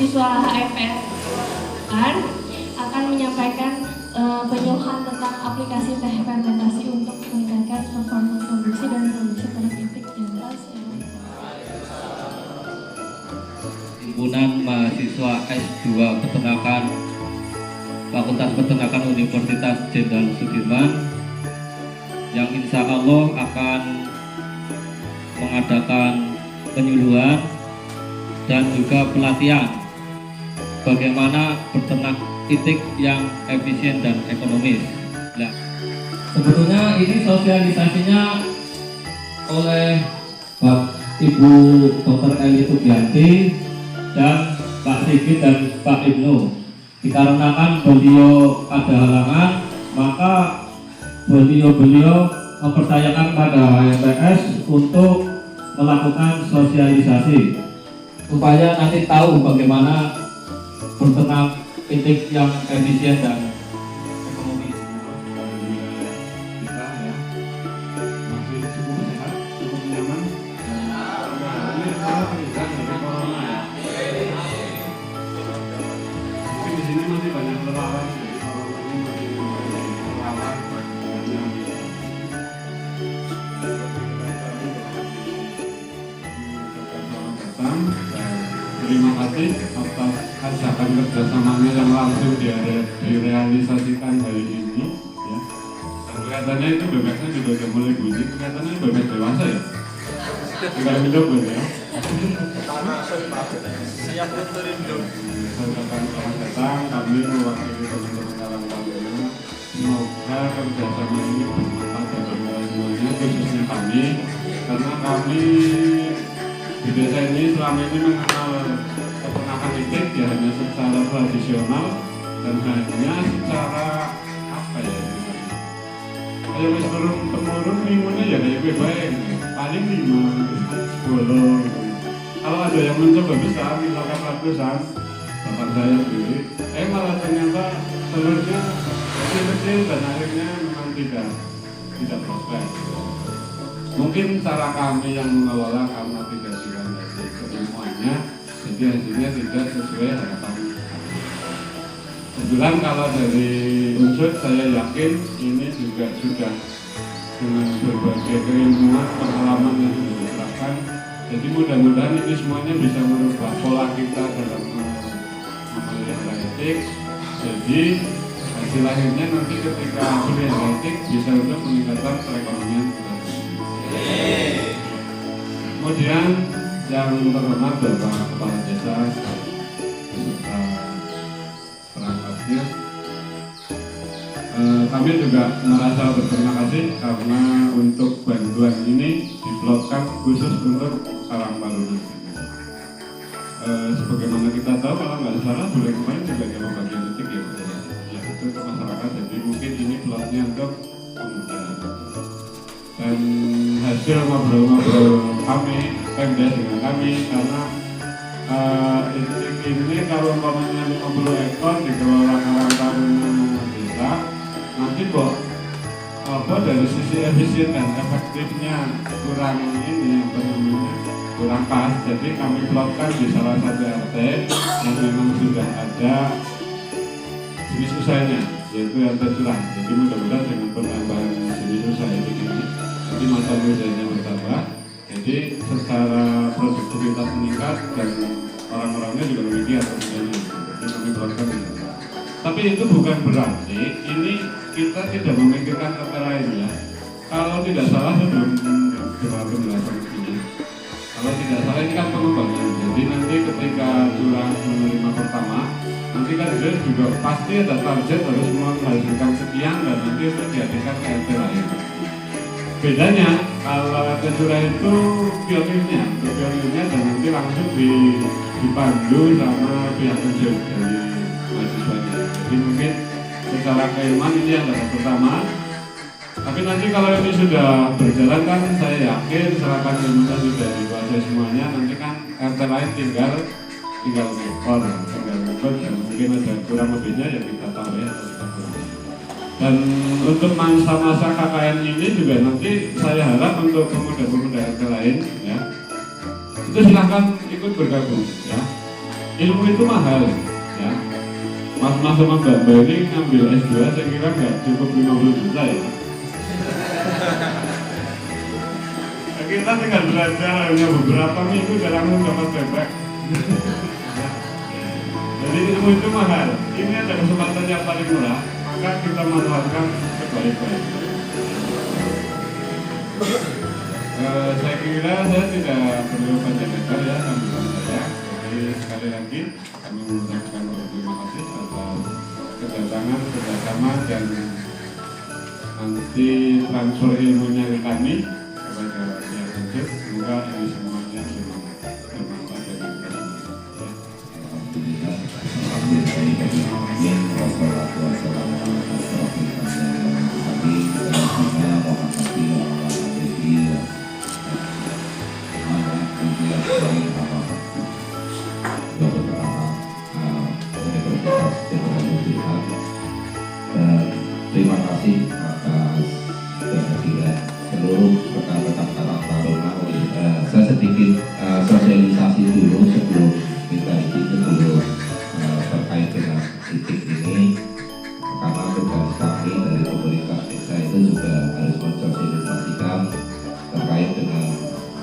mahasiswa HFS akan menyampaikan penyuluhan tentang aplikasi teh fermentasi untuk meningkatkan performa produksi dan produksi terapeutik yang Himpunan Mahasiswa S2 Peternakan Fakultas Peternakan Universitas Jenderal Sudirman yang insya Allah akan mengadakan penyuluhan dan juga pelatihan bagaimana beternak itik yang efisien dan ekonomis. Nah, sebetulnya ini sosialisasinya oleh Ibu Dr. Eli Sugianti dan Pak Sigit dan Pak Ibnu. Dikarenakan beliau ada halangan, maka beliau mempercayakan pada HFS untuk melakukan sosialisasi supaya nanti tahu bagaimana beternak itik yang efisien dan ekonomis. Kita ya masih cukup sehat, cukup nyaman. Ini adalah peningkatan dari corona ya. Mungkin di sini masih banyak relawan, jadi corona ini masih relawan yang datang. Terima kasih atas ajakan kerjasamanya yang langsung direalisasikan hari ini ya. Dan kelihatannya itu bebeknya juga sudah mulai bunyi, kelihatannya bebek dewasa ya. Tidak hidup ya. Siap untuk hidup. Selamat datang, kami mewakili teman-teman kalangan kami. Semoga kerjasama ini bermanfaat bagi kita semuanya, khususnya kami, karena kami di desa ini selama ini mengenal peternakan itik ya hanya secara tradisional dan hanya secara apa ya, kayak wis turun-temurun minggunya ya kayak gue baik paling 5 bolong. Kalau ada yang mencoba besar misalkan ratusan, bapak saya sendiri malah ternyata telurnya kecil-kecil dan akhirnya memang tidak prospek. Mungkin cara kami yang mengelola karena tidak dilandasi semuanya, jadi hasilnya tidak sesuai harapan. Kebetulan kalau dari unsur saya yakin ini juga sudah dengan berbagai keilmuan pengalaman yang sudah diterapkan. Jadi mudah-mudahan ini semuanya bisa merubah pola kita dalam memelihara itik. Jadi hasil akhirnya nanti ketika memelihara itik bisa untuk meningkatkan perekonomian kita. Kemudian yang terhormat Bapak Kepala Desa beserta perangkatnya, kami juga merasa berterima kasih karena untuk bantuan ini diplotkan khusus untuk Karang Taruna. Sebagaimana kita tahu, kalau nggak salah bulan kemarin juga ada pembagian titik ya, itu untuk masyarakat. Jadi mungkin ini plotnya untuk pemuda. Dan hasil ngobrol-ngobrol kami, Pemda dengan kami, karena ini kalau umpamanya 50 ekor dikelola Karang Taruna desa, nanti kok dari sisi efisien dan efektifnya kurang ini, kurang pas. Jadi kami plotkan di salah satu RT yang memang sudah ada jenis usahanya, yaitu RT curang. Jadi mudah-mudahan dengan penambahan jenis usaha ini nanti masa usahanya bertambah, jadi secara produktivitas meningkat dan orang-orangnya juga lebih giat tentunya. Jadi kami plotkan di sana. Tapi itu bukan berarti ini kita tidak memikirkan RT lain ya. Kalau tidak salah sebelum penjelasan ini, kalau tidak salah ini kan pengembangan. Jadi nanti ketika curang menerima pertama, nanti kan dia juga pasti ada target harus menghasilkan sekian dan nanti itu dihadirkan ke RT lain. Bedanya kalau RT curang itu pionirnya dan nanti langsung dipandu sama pihak kecil dari mahasiswanya. Jadi mungkin secara keilmuan ini yang tahap pertama. Tapi nanti kalau ini sudah berjalan kan saya yakin silakan ilmunya sudah dikuasai semuanya, nanti kan RT lain tinggal ngekor, dan mungkin ada kurang lebihnya ya kita tambah atau kita kurang. Dan untuk masa-masa KKN ini juga nanti saya harap untuk pemuda-pemuda RT lain ya, itu silahkan ikut bergabung ya. ilmu itu mahal ya. Mas sama Mbak ini ngambil S2 saya kira nggak cukup 50 juta ya. Kita tinggal belajar hanya beberapa minggu dan langsung dapat bebek. Jadi ilmu itu mahal. Ini ada kesempatan yang paling murah, maka kita manfaatkan sebaik-baiknya. Saya kira saya tidak perlu panjang lebar ya sambutan saya. Jadi sekali lagi kami mengucapkan terima kasih atas kedatangan, kerjasama dan nanti transfer ilmunya ke kami kepada pihak Unsur. Semoga ini semuanya bermanfaat bagi kita. Terima kasih atas kehadiran seluruh rekan-rekan Karang Taruna. Saya sedikit sosialisasi dulu sebelum kita dulu terkait dengan titik ini, karena tugas kami dari pemerintah desa itu juga harus mensosialisasikan terkait dengan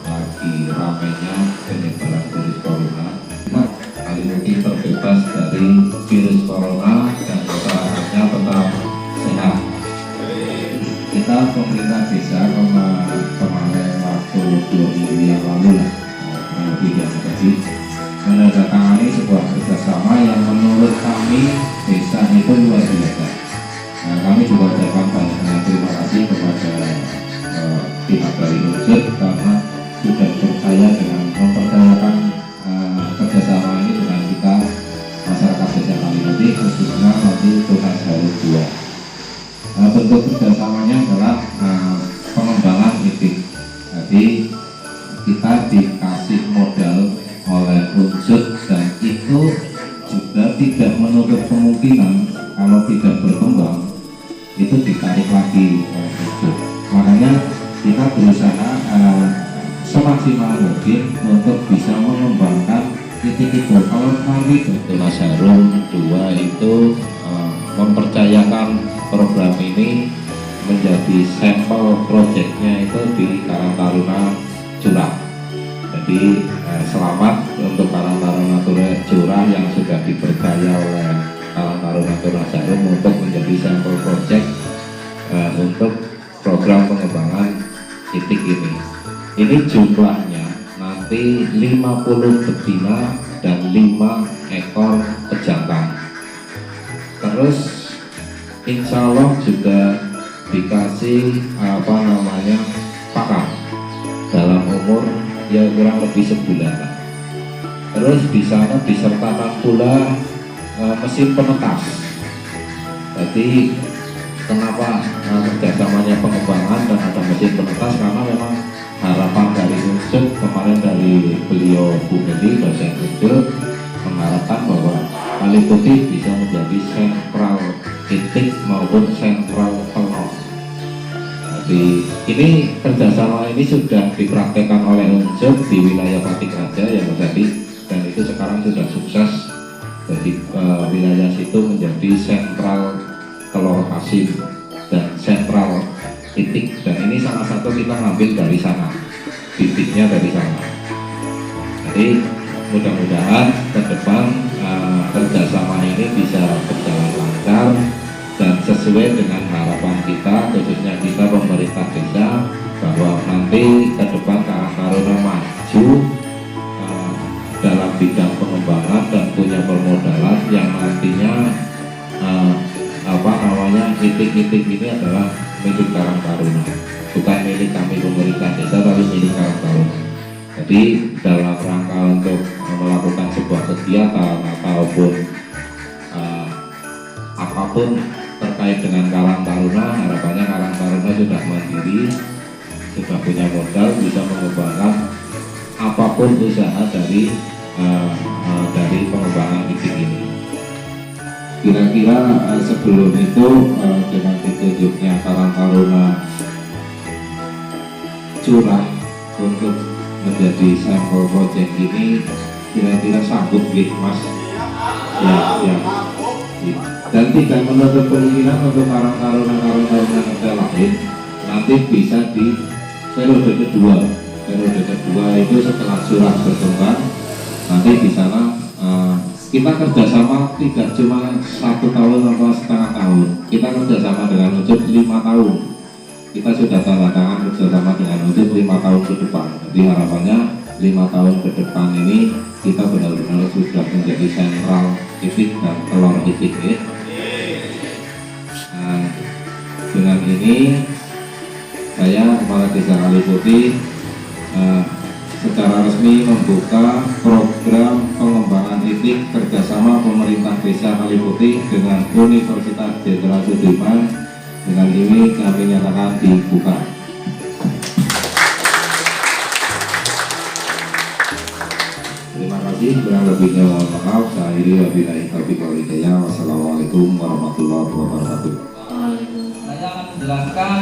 lagi ramainya penyebaran virus corona. Kita kali ini terbebas dari virus corona dan masyarakatnya tetap sehat. Kita pemerintah desa kemarin waktu 2 minggu yang lalu lah, lebih dari tadi, menandatangani sebuah kerjasama yang menurut kami desa itu luar biasa. Nah, kami juga ucapkan banyak terima kasih kepada pihak dari Unsur karena sudah percaya dengan mempercayakan kerjasama ini dengan kita masyarakat desa Kalimuti, khususnya nanti Tunas Haru 2. Bentuk kerjasamanya adalah pengembangan titik. Jadi kita dikasih modal oleh Unsur dan itu juga tidak menutup kemungkinan kalau tidak berkembang itu ditarik lagi oleh Unsur. Makanya kita berusaha semaksimal mungkin untuk bisa mengembangkan titik itu. Kalau kami Tunas Harum 2 itu mempercayakan program ini menjadi sampel proyeknya itu di Karang Taruna Curah. Jadi selamat untuk Karang Taruna Curah yang sudah dipercaya oleh Karang Taruna Tunas Harum untuk menjadi sampel proyek untuk program pengembangan titik ini. Ini jumlahnya nanti 50 betina dan 5 ekor pejantan. Terus insya Allah juga dikasih pakan dalam umur ya kurang lebih sebulan. Terus di sana disertakan pula mesin penetas. Jadi kenapa kerjasamanya pengembangan dan ada mesin penetas, karena memang harapan dari Unsur kemarin dari beliau Bu Medi dosen Unsur mengharapkan bahwa Kalimuti bisa menjadi sentral titik maupun sentral penon. Jadi ini kerjasama ini sudah dipraktekkan oleh Unsur di wilayah Patik Raja yang tadi, dan itu sekarang sudah sukses. Jadi wilayah situ menjadi sentral telur asin dan sentral titik, dan ini salah satu kita ngambil dari sana, titiknya dari sana. Jadi mudah-mudahan ke depan kerjasama ini bisa berjalan lancar dan sesuai dengan harapan kita, khususnya kita pemerintah desa, bahwa nanti ke depan Karang Taruna maju dalam bidang pengembangan dan punya permodalan yang nantinya titik-titik ini adalah milik Karang Taruna, bukan milik kami pemerintah desa, tapi milik Karang Taruna. Jadi dalam rangka untuk melakukan sebuah kegiatan ataupun apapun terkait dengan Karang Taruna, harapannya Karang Taruna sudah mandiri, sudah punya modal, bisa mengembangkan apapun usaha dari pengembangan titik ini. Kira-kira sebelum itu dengan ditunjuknya Karang Taruna Curah untuk menjadi sampel project ini, kira-kira sanggup mas ya. Dan tidak menutup kemungkinan untuk Karang Taruna yang lain nanti bisa di periode kedua itu setelah surah berkembang nanti di sana kita kerjasama tidak cuma 1 tahun atau setengah tahun, kita kerjasama dengan Ujub 5 tahun. Kita sudah tanda tangan kerjasama dengan Ujub 5 tahun ke depan. Jadi harapannya 5 tahun ke depan ini kita benar-benar sudah menjadi sentral titik dan telur titik. Dengan ini saya Kepala Desa Kaliputi secara resmi membuka program pengembangan titik kerjasama pemerintah Desa Kaliputi dengan Universitas Jenderal Sudirman. Dengan ini kami nyatakan dibuka. Terima kasih, kurang lebihnya mohon maaf. Saya akhiri wabillahi taufiq wal hidayah. Wassalamualaikum warahmatullahi wabarakatuh. Saya akan menjelaskan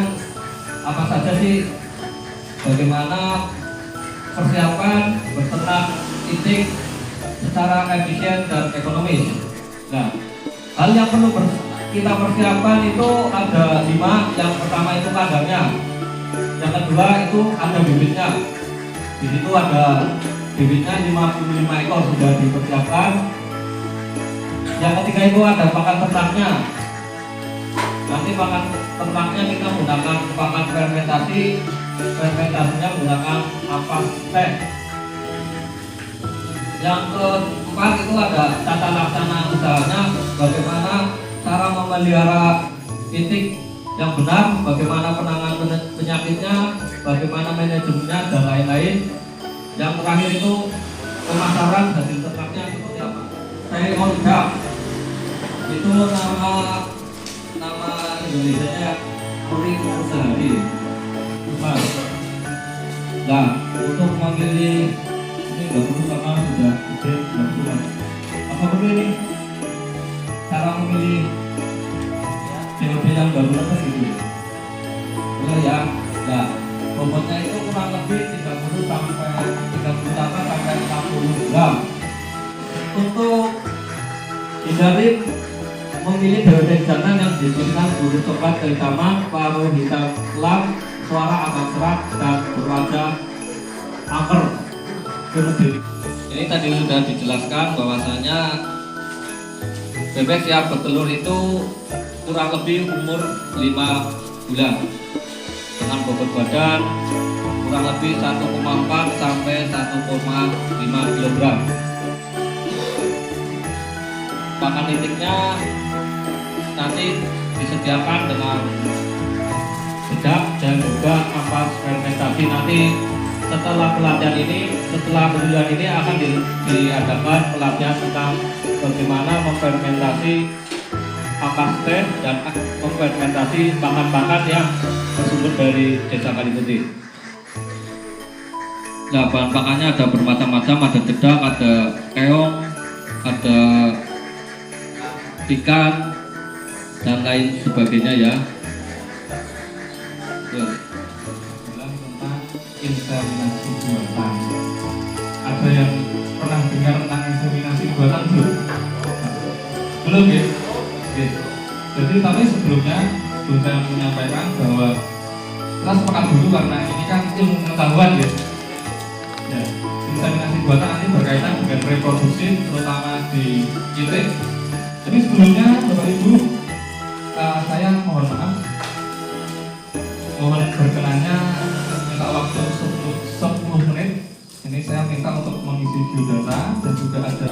apa saja sih bagaimana persiapan beternak titik secara efisien dan ekonomis. Nah, hal yang perlu kita persiapkan itu ada 5. Yang pertama itu kandangnya, yang kedua itu ada bibitnya. Di situ ada bibitnya 55 ekor sudah dipersiapkan. Yang ketiga itu ada pakan ternaknya. Nanti pakan ternaknya kita menggunakan pakan fermentasinya menggunakan ampas teh. Yang keempat itu ada tata laksana usahanya, bagaimana cara memelihara titik yang benar, bagaimana penanganan penyakitnya, bagaimana manajemennya dan lain-lain. Yang terakhir itu pemasaran hasil ternaknya seperti apa. Saya mau lihat itu nama Indonesia-nya Kuring Sehari. Nah, untuk memilih ini nggak perlu karena sudah gede, nggak perlu. Apa perlu ini? Cara memilih COD yang baru apa gitu? Boleh ya? Nah, bobotnya itu kurang lebih 30 sampai 60 gram. Untuk hindari memilih daun jantan yang diberikan bulu coklat kehitaman, paruh hitam kelam, suara agak serak dan berwajah angker. Ini tadi sudah dijelaskan bahwasanya bebek siap bertelur itu kurang lebih umur 5 bulan dengan bobot badan kurang lebih 1,4 sampai 1,5 kg. Pakan titiknya nanti disediakan dengan bedak dan juga ampas fermentasi. Nanti setelah pelatihan ini akan diadakan pelatihan tentang bagaimana memfermentasi ampas teh dan memfermentasi pakan-pakan yang bersumber dari Desa Kaliputi. Nah, bahan pakannya ada bermacam-macam, ada dedak, ada keong, ada ikan dan lain sebagainya ya. Bilang tentang inseminasi buatan. Ada yang pernah dengar tentang inseminasi buatan belum? Belum ya? Oke. Jadi tapi sebelumnya saya menyampaikan bahwa kita sepakat dulu karena ini kan ilmu pengetahuan ya. Inseminasi buatan nanti berkaitan dengan reproduksi terutama di titik. Jadi sebelumnya Bapak Ibu, saya mohon maaf, mohon berkenannya minta waktu 10 menit. Ini saya minta untuk mengisi biodata dan juga ada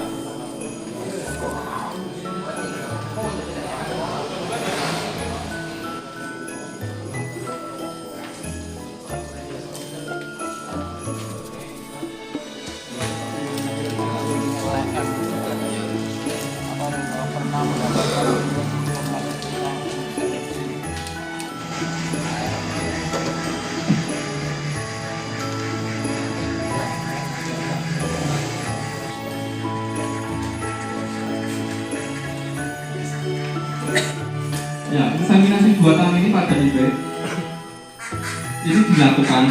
ya, inseminasi buatan ini pada bibit ini dilakukan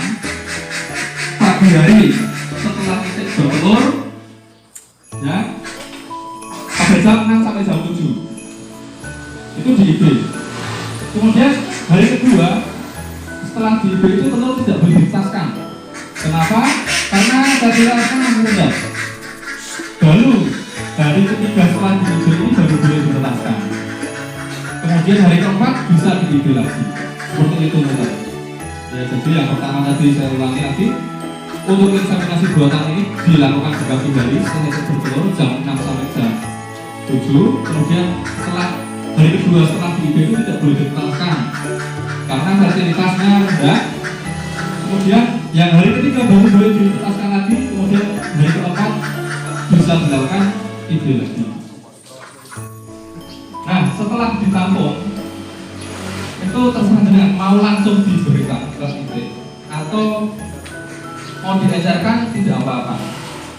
pagi hari setelah titik bertelur di IB. Kemudian hari kedua setelah di IB itu telur tidak boleh ditaskan. Kenapa? Karena tadi rasa rendah. Baru hari ketiga setelah di IB ini baru boleh ditetaskan. Kemudian hari keempat bisa di IB lagi. Seperti itu teman. Ya, jadi yang pertama tadi saya ulangi lagi. Untuk inseminasi buatan ini dilakukan di pagi hari Senin bertelur jam 6 sampai jam 7. Kemudian setelah hari kedua setelah di IB itu tidak boleh ditetaskan karena fertilitasnya rendah. Kemudian yang hari ketiga baru boleh ditetaskan lagi. Kemudian hari keempat bisa dilakukan IB lagi. Nah, setelah ditampung itu terserah dengan mau langsung diberikan ke IB atau mau diencerkan tidak apa-apa.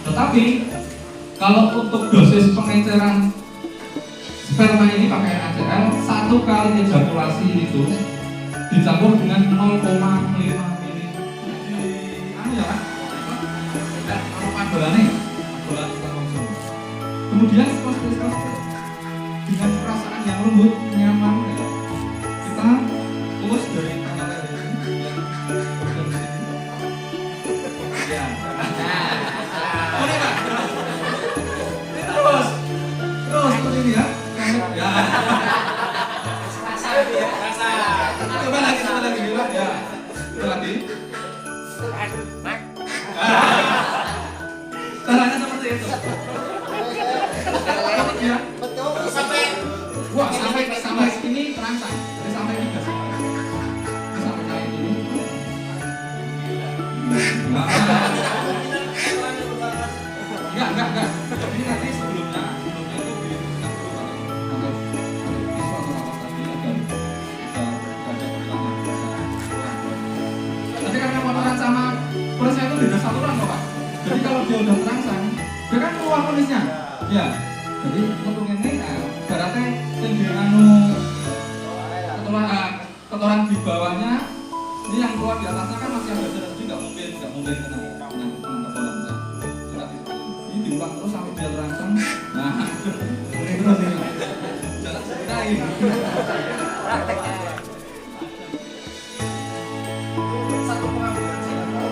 Tetapi kalau untuk dosis pengenceran sperma ini pakai ACL, 1 kali ejakulasi itu dicampur dengan 0,5 mili. Anu ya kan? Bola langsung. Kemudian dengan perasaan yang lembut, nyaman, ya, kita urus dari tanggal ini yang berada di sini. Ya. Boleh Pak? Ini terus seperti ini ya. Ya. Coba lagi ya. Coba lagi. Caranya seperti itu. Ya. Sampai ini terangsang. Jadi sampai ini enggak sampai. Ini sampai naik dulu. Enggak. Jadi nanti sebelumnya itu diinstruksikan dulu kalau siswa atau apa tadi agar kita ada pertanyaan. Tapi karena motoran sama kulisnya itu beda satuan kok Pak. Jadi kalau dia udah terangsang, dia kan keluar kulisnya. Ya. Jadi untuk ini berarti sing kotoran di bawahnya ini yang keluar di atasnya kan masih ada jadi nggak mungkin kena kotoran. Ini diulang terus sampai dia terangsang. Nah, ini terus ini. Jangan ceritain. Prakteknya. Satu pengambilan silakan.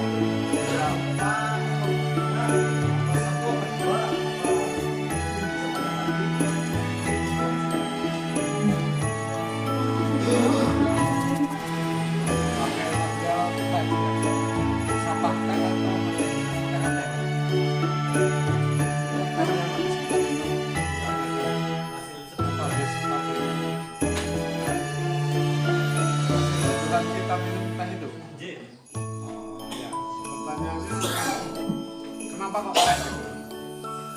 Kenapa kok teh?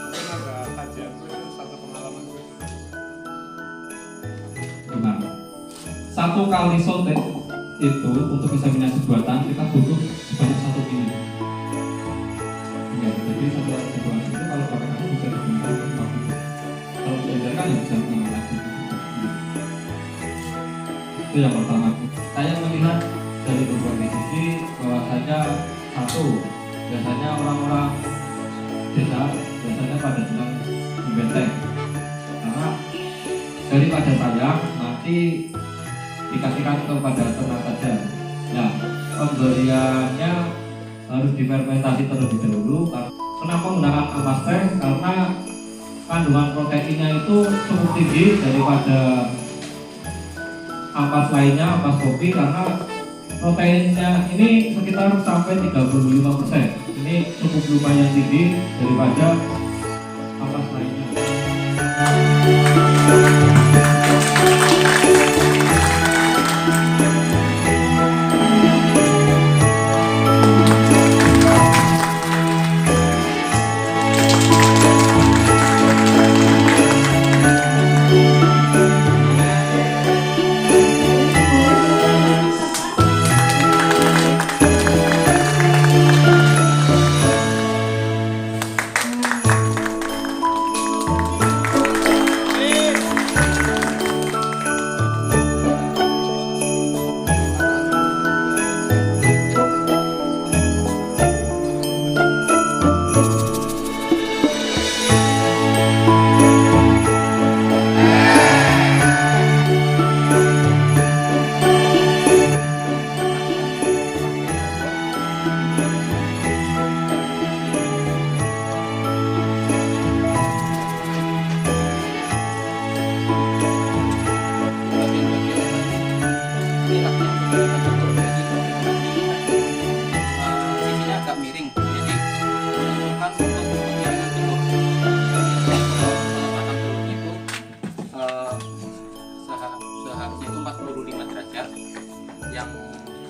Mungkin ada kajian satu pengalaman gue. Benar. 1 kali sotek itu untuk inseminasi buatan kita butuh sebanyak 1 mili. Ya, jadi 1 kali ejakulasi itu kalau pakai aku bisa digunakan untuk 5 mili. Kalau diajarkan ya bisa 6 lagi. Itu yang pertama. Saya melihat dari berbagai sisi bahwasanya satu, biasanya orang-orang desa biasanya pada senang membenteng karena daripada sayang nanti dikasihkan kepada ternak saja. Nah, pemberiannya harus difermentasi terlebih dahulu. Kenapa menggunakan ampas teh? Karena kandungan proteinnya itu cukup tinggi daripada ampas lainnya, ampas kopi, karena proteinnya ini sekitar sampai 35%. Ini cukup lumayan tinggi daripada ampas lainnya.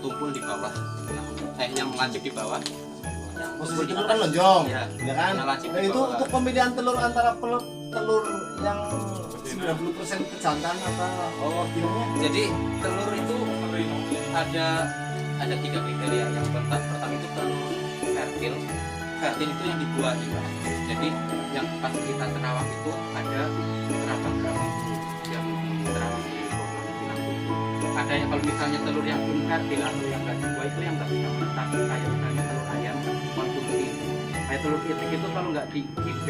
bertumpul di bawah, yang lancip di bawah. Seperti itu kan lonjong, Iya. ya kan? Yang lancip Nah di itu bawah. untuk pemilihan telur antara telur yang 90% kejantan apa gimana? Jadi telur itu ada 3 kriteria. Yang pertama itu telur fertil. Fertil itu yang dibuahi, Pak. Jadi yang pas kita terawang itu ada terawang yang terawang di bilang itu. Ada yang kalau misalnya telur yang belum fertil atau yang nggak dibuahi itu yang nggak bisa menetas, kayak misalnya telur ayam konsumsi. Kayak telur itik itu kalau nggak di IB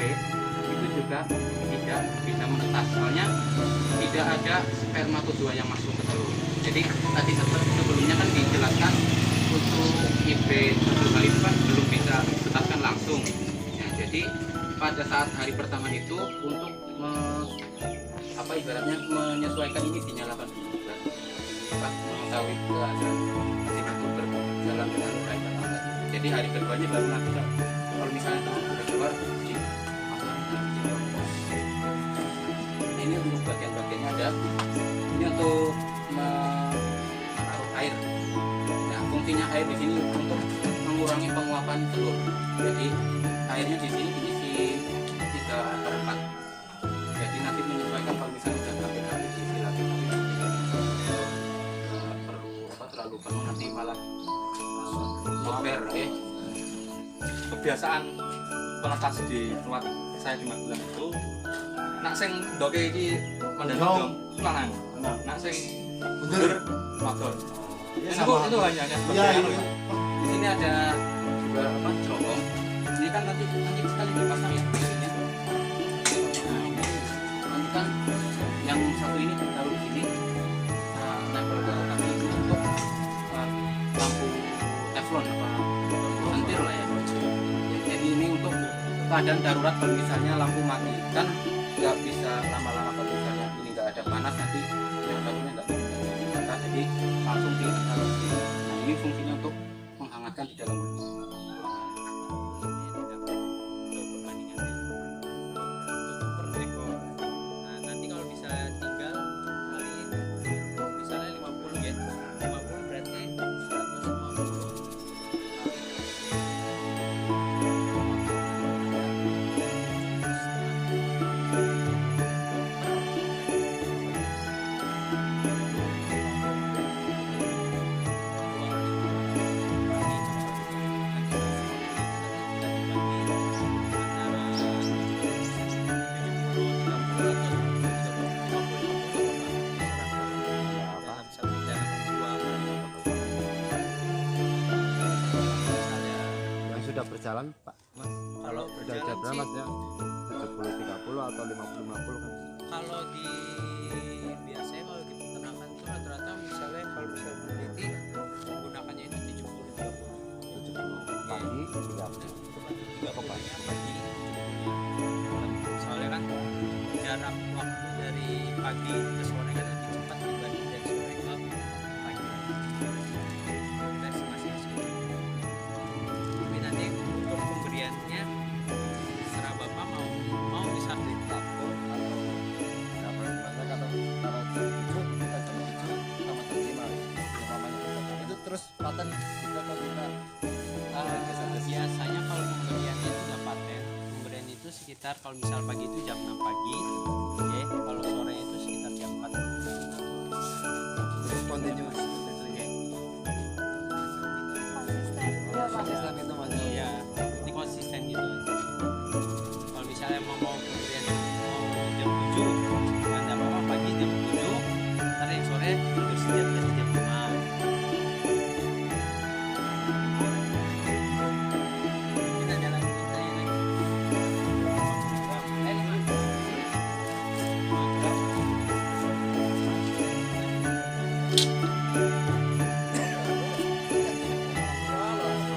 itu juga tidak bisa menetas, soalnya tidak ada spermatozoa yang masuk ke telur. Jadi tadi sebelumnya kan dijelaskan untuk IB 1 kali itu kan belum bisa menetaskan langsung. Ya, jadi pada saat hari pertama itu untuk ibaratnya menyesuaikan ini dinyalakan dulu kan, mengetahui keadaan mesin itu berjalan dengan baik atau enggak. Jadi hari keduanya baru nanti kalau misalnya telur sudah keluar di ini untuk bagian-bagiannya ada ini untuk menaruh air. Nah, fungsinya air di sini untuk mengurangi penguapan telur. Jadi airnya di sini diisi 3/4. Jadi nanti menyesuaikan kalau misalnya sudah sampai habis diisi lagi perlu terlalu penuh nanti malah over ya. Kebiasaan penetas di tempat saya di Magelang itu nak sing ndoke iki mendadak lanang. Nak sing mundur wadon. Itu hanya seperti Iya, itu. iya. Di sini ada juga cerobong. Ini kan nanti sekali dipasang ya mesinnya. Nah ini nanti kan yang satu ini taruh di sini, nempel ke kaki ini untuk lampu teflon apa sentir lah ya. Jadi ini untuk keadaan darurat kalau misalnya lampu mati kan nggak bisa lama-lama kalau misalnya ini nggak ada panas nanti yang satunya nggak bisa dibakar, jadi langsung ditaruh di sini. Nah ini fungsinya untuk menghangatkan di dalam mobil. Nah, nanti kalau bisa tinggal kali misalnya 50 ya. 50 berarti 150. Yang sudah berjalan Pak, Mas. Kalau Sudah berjalan berapa sih, Mas ya? 70-30 atau 50-50 kan? kalau di biasanya kalau di peternakan itu rata-rata misalnya kalau misalnya meneliti menggunakannya itu 70-30. 70 pagi, 3 pokoknya pagi. Soalnya kan jarak waktu dari pagi ke sore kan lebih cepat dibanding dari sore ke pagi. Kita estimasi hasilnya. Tapi nanti untuk pemberiannya serah bapak mau bisa beli tabung atau berapa gimana kalau 7 kita sama 7 sama 5 itu terus paten kita atau kita biasanya kalau pemberiannya itu nggak paten. Pemberian itu sekitar kalau misal pagi itu jam 6 pagi, oke. Kalau sore itu sekitar jam 4. terus continuous itu ya. Konsisten itu Mas. Iya, ini konsisten gitu. Kalau misalnya mau pemberian mau jam 7, ya nggak apa-apa pagi jam 7, ntar yang sore tidur sejam jam 5. Kita jalan kita ya lagi.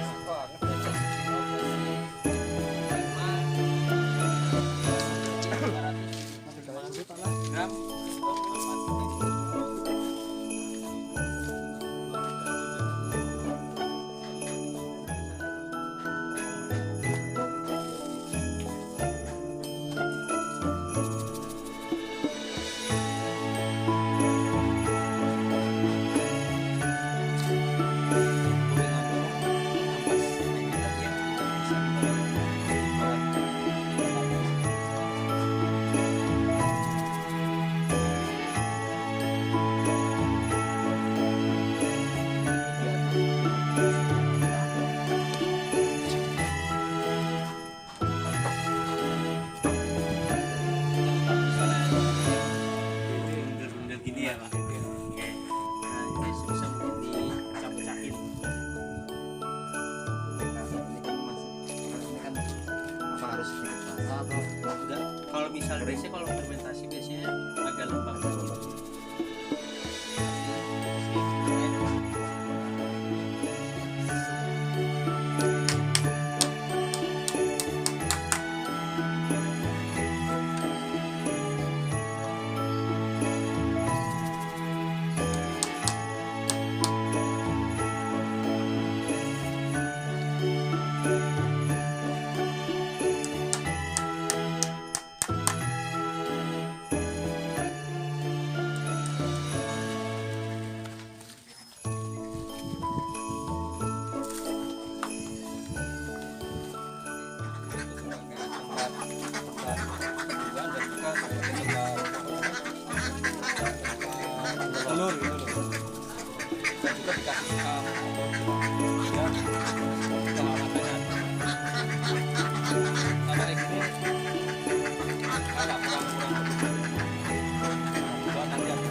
5 gram. kerisnya kalau fermentasi biasanya agak lembab. Telur gitu loh. Dan juga dikasih ya pengalamannya. Sama ini agak kurang juga nanti aku